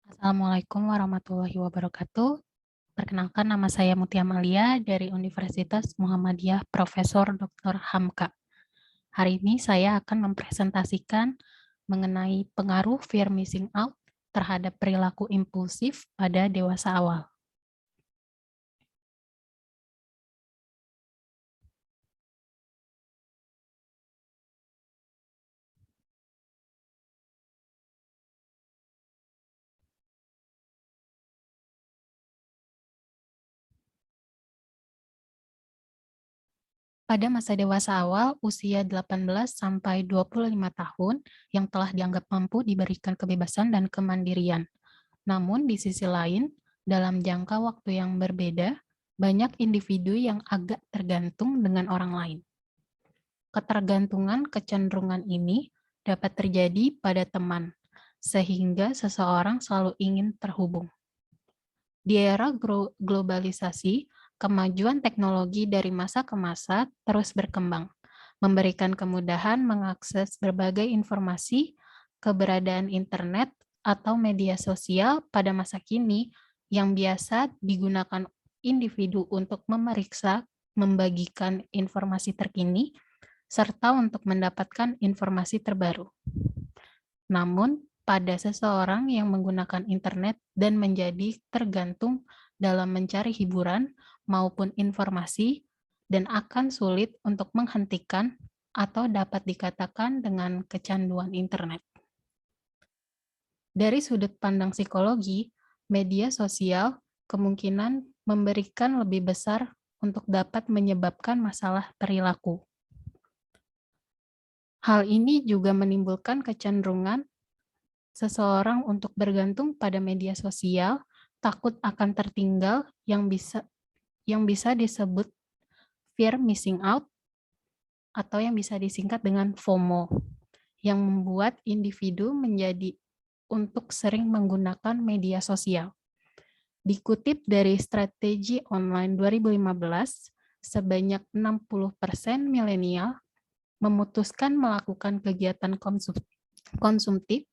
Assalamualaikum warahmatullahi wabarakatuh. Perkenalkan nama saya Mutia Amalia dari Universitas Muhammadiyah Profesor Dr. Hamka. Hari ini saya akan mempresentasikan mengenai pengaruh fear missing out terhadap perilaku impulsif pada dewasa awal. Pada masa dewasa awal, usia 18 sampai 25 tahun yang telah dianggap mampu diberikan kebebasan dan kemandirian. Namun di sisi lain, dalam jangka waktu yang berbeda, banyak individu yang agak tergantung dengan orang lain. Ketergantungan kecenderungan ini dapat terjadi pada teman, sehingga seseorang selalu ingin terhubung. Di era globalisasi, kemajuan teknologi dari masa ke masa terus berkembang, memberikan kemudahan mengakses berbagai informasi, keberadaan internet, atau media sosial pada masa kini yang biasa digunakan individu untuk memeriksa, membagikan informasi terkini, serta untuk mendapatkan informasi terbaru. Namun, pada seseorang yang menggunakan internet dan menjadi tergantung dalam mencari hiburan maupun informasi, dan akan sulit untuk menghentikan atau dapat dikatakan dengan kecanduan internet. Dari sudut pandang psikologi, media sosial kemungkinan memberikan lebih besar untuk dapat menyebabkan masalah perilaku. Hal ini juga menimbulkan kecenderungan seseorang untuk bergantung pada media sosial, takut akan tertinggal yang bisa disebut fear missing out atau yang bisa disingkat dengan FOMO, yang membuat individu menjadi untuk sering menggunakan media sosial. Dikutip dari Strategi Online 2015, sebanyak 60% milenial memutuskan melakukan kegiatan konsumtif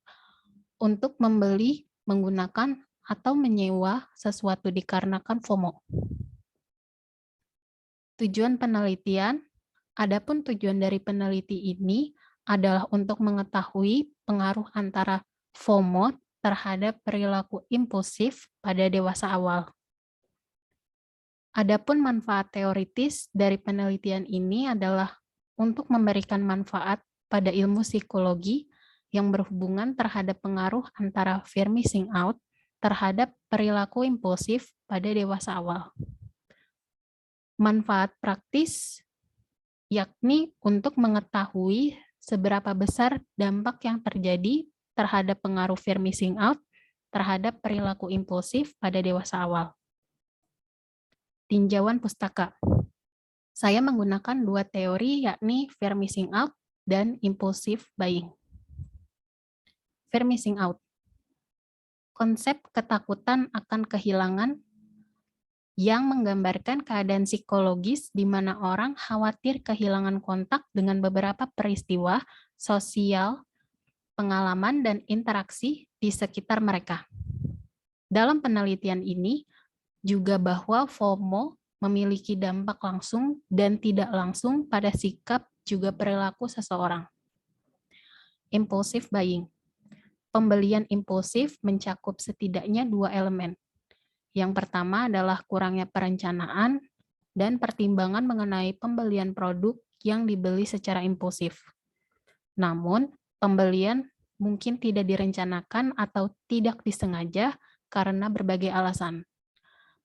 untuk membeli, menggunakan, atau menyewa sesuatu dikarenakan FOMO. Tujuan penelitian, adapun tujuan dari peneliti ini adalah untuk mengetahui pengaruh antara FOMO terhadap perilaku impulsif pada dewasa awal. Adapun manfaat teoritis dari penelitian ini adalah untuk memberikan manfaat pada ilmu psikologi yang berhubungan terhadap pengaruh antara fear missing out terhadap perilaku impulsif pada dewasa awal. Manfaat praktis yakni untuk mengetahui seberapa besar dampak yang terjadi terhadap pengaruh fear missing out terhadap perilaku impulsif pada dewasa awal. Tinjauan pustaka. Saya menggunakan dua teori yakni fear missing out dan impulsive buying. Fear missing out. Konsep ketakutan akan kehilangan yang menggambarkan keadaan psikologis di mana orang khawatir kehilangan kontak dengan beberapa peristiwa sosial, pengalaman, dan interaksi di sekitar mereka. Dalam penelitian ini, juga bahwa FOMO memiliki dampak langsung dan tidak langsung pada sikap juga perilaku seseorang. Impulsive buying. Pembelian impulsif mencakup setidaknya dua elemen. Yang pertama adalah kurangnya perencanaan dan pertimbangan mengenai pembelian produk yang dibeli secara impulsif. Namun, pembelian mungkin tidak direncanakan atau tidak disengaja karena berbagai alasan.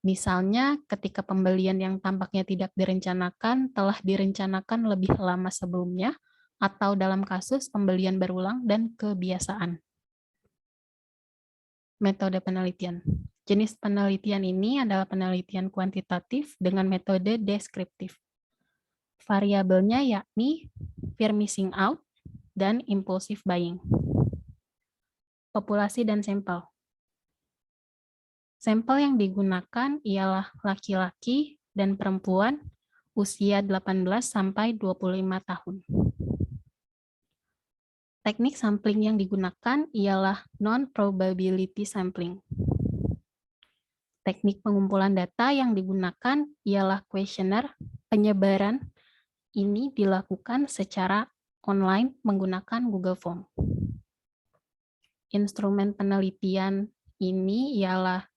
Misalnya, ketika pembelian yang tampaknya tidak direncanakan telah direncanakan lebih lama sebelumnya, atau dalam kasus pembelian berulang dan kebiasaan. Metode penelitian. Jenis penelitian ini adalah penelitian kuantitatif dengan metode deskriptif. Variabelnya yakni fear missing out dan impulsive buying. Populasi dan sampel. Sampel yang digunakan ialah laki-laki dan perempuan usia 18 sampai 25 tahun. Teknik sampling yang digunakan ialah non-probability sampling. Teknik pengumpulan data yang digunakan ialah kuesioner penyebaran. Ini dilakukan secara online menggunakan Google Form. Instrumen penelitian ini ialah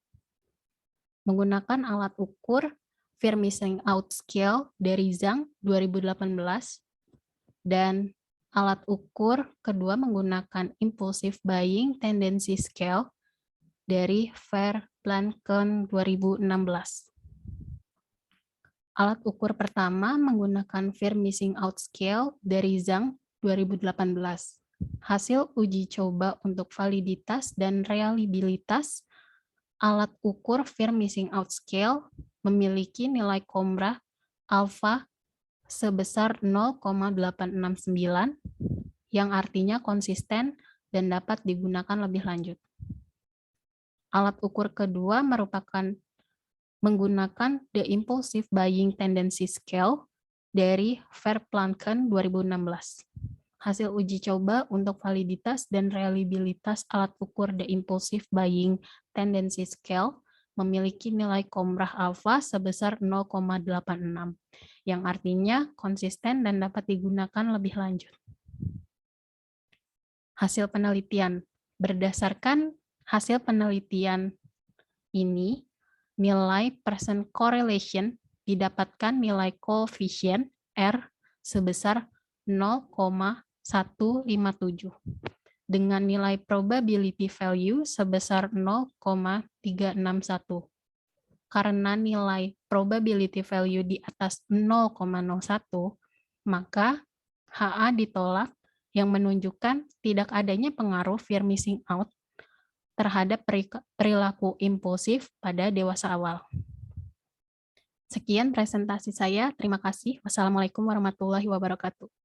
menggunakan alat ukur Fear Missing Out Scale dari Zhang 2018 dan alat ukur kedua menggunakan Impulsive Buying Tendency Scale dari Verplanken 2016. Alat ukur pertama menggunakan Fear Missing Out Scale dari Zhang 2018. Hasil uji coba untuk validitas dan reliabilitas alat ukur Fear Missing Out Scale memiliki nilai Komrah alfa sebesar 0,869 yang artinya konsisten dan dapat digunakan lebih lanjut. Alat ukur kedua menggunakan The Impulsive Buying Tendency Scale dari Verplanken 2016. Hasil uji coba untuk validitas dan reliabilitas alat ukur The Impulsive Buying Tendency Scale memiliki nilai Komrah alfa sebesar 0,86, yang artinya konsisten dan dapat digunakan lebih lanjut. Hasil penelitian. Berdasarkan hasil penelitian ini, nilai percent correlation didapatkan nilai koefisien R sebesar 0,157 dengan nilai probability value sebesar 0,361. Karena nilai probability value di atas 0,01, maka HA ditolak yang menunjukkan tidak adanya pengaruh fear missing out terhadap perilaku impulsif pada dewasa awal. Sekian presentasi saya. Terima kasih. Wassalamualaikum warahmatullahi wabarakatuh.